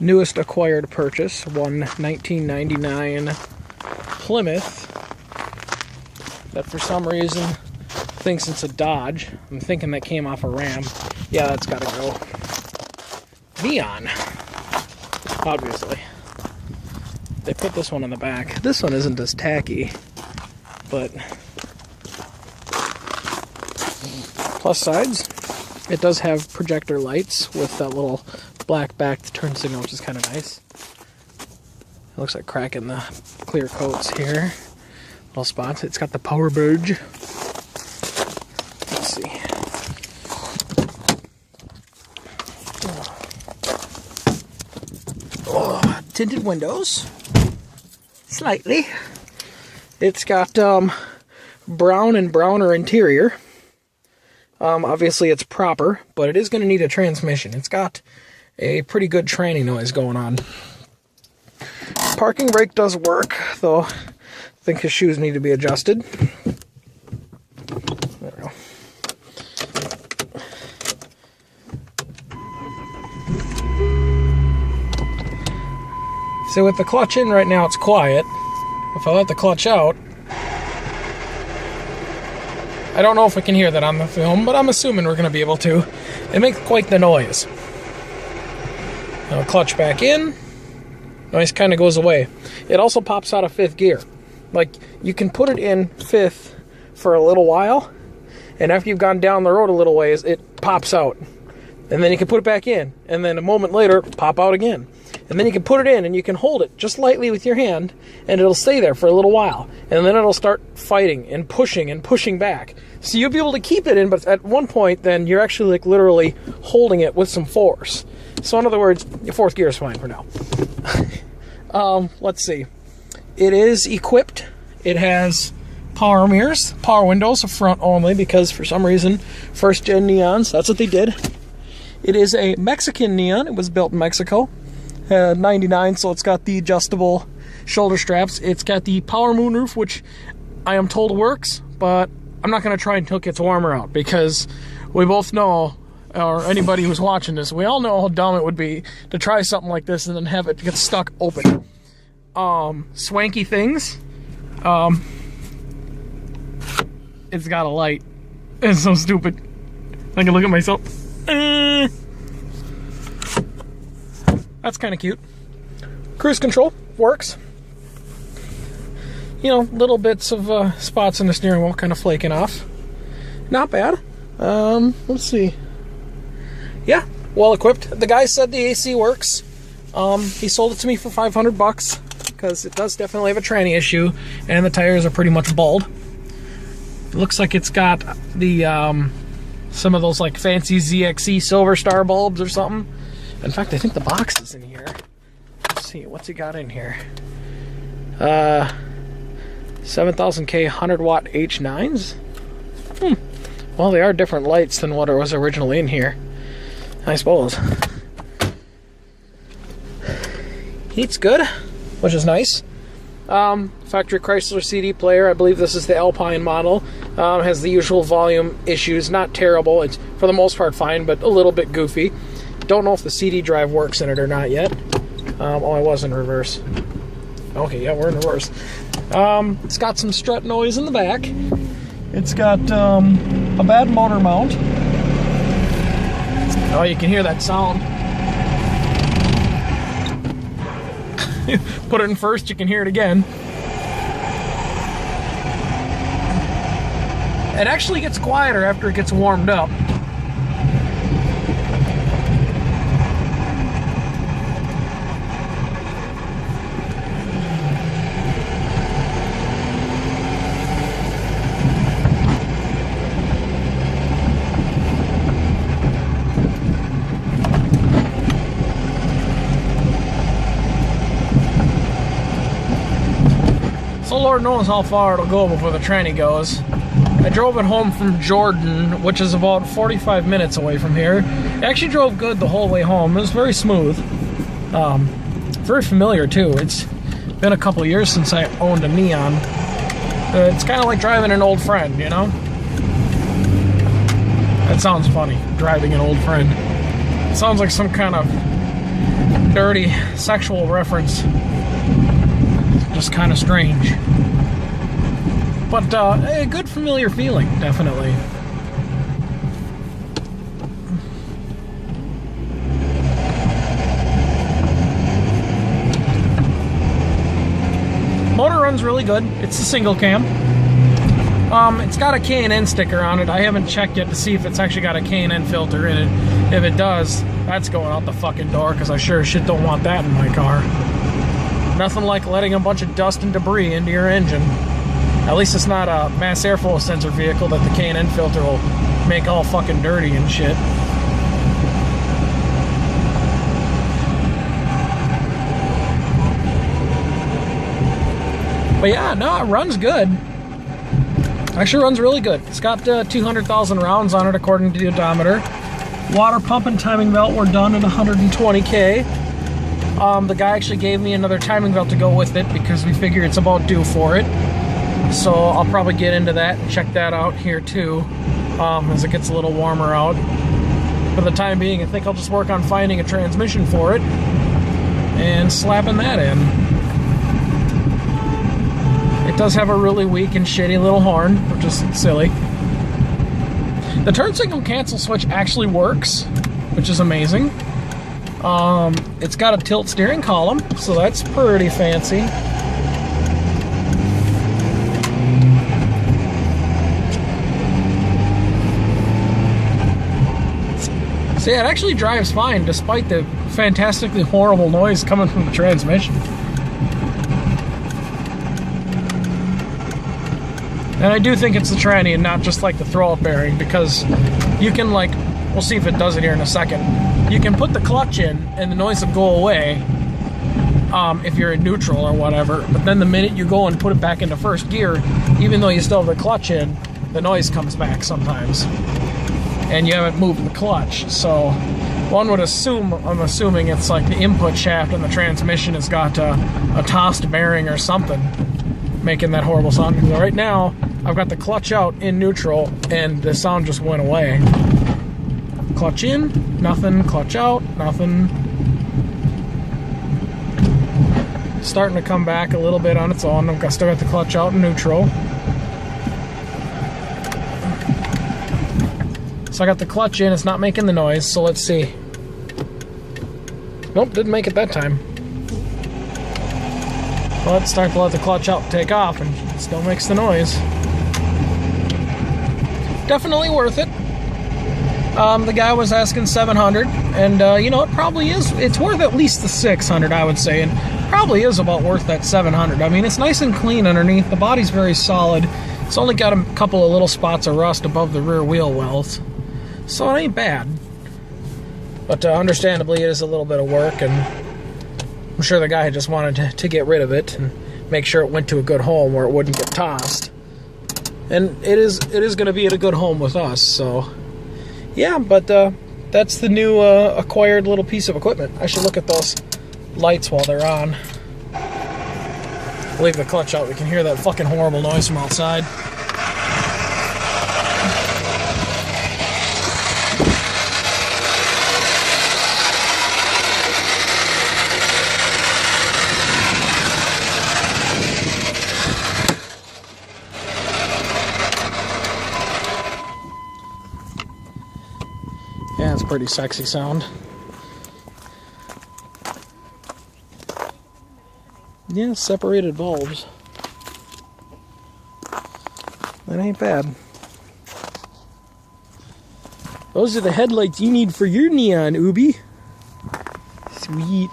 newest acquired purchase, one 1999 Plymouth that for some reason thinks it's a Dodge. I'm thinking that came off a Ram. Yeah, that's gotta go. Neon, obviously. They put this one on the back. This one isn't as tacky, but plus sides, it does have projector lights with that little black back turn signal, which is kind of nice. It looks like cracking the clear coats here. Little spots. It's got the power badge. Let's see. Oh, tinted windows. Slightly. It's got brown and browner interior. Obviously it's proper, but it is going to need a transmission. It's got a pretty good tranny noise going on. Parking brake does work, though I think his shoes need to be adjusted. There we go. So with the clutch in right now, it's quiet. If I let the clutch out, I don't know if we can hear that on the film, but I'm assuming we're going to be able to. It makes quite the noise. Now clutch back in. Noise kind of goes away. It also pops out of 5th gear. Like, you can put it in 5th for a little while, and after you've gone down the road a little ways, it pops out. And then you can put it back in, and then a moment later, pop out again. And then you can put it in, and you can hold it just lightly with your hand, and it'll stay there for a little while. And then it'll start fighting and pushing back. So you'll be able to keep it in, but at one point, then you're actually like literally holding it with some force. So in other words, your 4th gear is fine for now. Let's see. It is equipped. It has power mirrors, power windows, front only, because for some reason, 1st gen Neons, that's what they did. It is a Mexican Neon. It was built in Mexico. 99, so it's got the adjustable shoulder straps. It's got the power moonroof, which I am told works, but I'm not going to try until it gets warmer out, because we both know, or anybody who's watching this, we all know how dumb it would be to try something like this and then have it get stuck open. Swanky things. It's got a light. It's so stupid. I can look at myself. That's kind of cute. Cruise control works. You know, little bits of spots in the steering wheel kind of flaking off. Not bad. Let's see. Yeah, well equipped. The guy said the AC works. He sold it to me for $500 because it does definitely have a tranny issue, and the tires are pretty much bald. It looks like it's got the some of those like fancy ZXE Silver Star bulbs or something. In fact, I think the box is in here. Let's see, what's he got in here? 7000K 100-watt H9s? Well, they are different lights than what was originally in here, I suppose. Heat's good, which is nice. Factory Chrysler CD player. I believe this is the Alpine model. Has the usual volume issues. Not terrible. It's, for the most part, fine, but a little bit goofy. Don't know if the CD drive works in it or not yet. Oh, I was in reverse. Okay, yeah, we're in reverse. It's got some strut noise in the back. It's got a bad motor mount. Oh, you can hear that sound. Put it in first, you can hear it again. It actually gets quieter after it gets warmed up. So Lord knows how far it'll go before the tranny goes. I drove it home from Jordan, which is about 45 minutes away from here. It actually drove good the whole way home. It was very smooth. Very familiar too. It's been a couple of years since I owned a Neon. It's kind of like driving an old friend, you know? That sounds funny, driving an old friend. It sounds like some kind of dirty sexual reference. Just kind of strange. But a good familiar feeling, definitely. Motor runs really good. It's a single cam. It's got a K&N sticker on it. I haven't checked yet to see if it's actually got a K&N filter in it. If it does, that's going out the fucking door, because I sure as shit don't want that in my car. Nothing like letting a bunch of dust and debris into your engine. At least it's not a mass airflow sensor vehicle that the K&N filter will make all fucking dirty and shit. But yeah, no, it runs good. Actually runs really good. It's got 200,000 rounds on it according to the odometer. Water pump and timing belt were done at 120K. The guy actually gave me another timing belt to go with it because we figure it's about due for it. So I'll probably get into that and check that out here too as it gets a little warmer out. For the time being, I think I'll just work on finding a transmission for it and slapping that in. It does have a really weak and shitty little horn, which is silly. The turn signal cancel switch actually works, which is amazing. It's got a tilt steering column, so that's pretty fancy. So yeah, it actually drives fine, despite the fantastically horrible noise coming from the transmission. And I do think it's the tranny and not just like the throw-up bearing, because you can like, we'll see if it does it here in a second. You can put the clutch in and the noise will go away if you're in neutral or whatever. But then the minute you go and put it back into first gear, even though you still have the clutch in, the noise comes back sometimes. And you haven't moved the clutch. So one would assume, I'm assuming it's like the input shaft and the transmission has got a tossed bearing or something, making that horrible sound. Because right now, I've got the clutch out in neutral, and the sound just went away. Clutch in, nothing. Clutch out, nothing. Starting to come back a little bit on its own. I've still got the clutch out in neutral. So I got the clutch in, it's not making the noise, so let's see. Nope, didn't make it that time. Well, let's start to let the clutch out and take off, and it still makes the noise. Definitely worth it. The guy was asking 700, and you know, it probably is. It's worth at least the 600, I would say, and probably is about worth that 700. I mean, it's nice and clean underneath. The body's very solid. It's only got a couple of little spots of rust above the rear wheel wells, so it ain't bad. But understandably, it is a little bit of work, and I'm sure the guy just wanted to get rid of it and make sure it went to a good home where it wouldn't get tossed. And it is going to be at a good home with us, so yeah. But that's the new acquired little piece of equipment. I should look at those lights while they're on. Leave the clutch out. We can hear that fucking horrible noise from outside. Yeah, it's a pretty sexy sound. Yeah, separated bulbs. That ain't bad. Those are the headlights you need for your neon, Ubi. Sweet.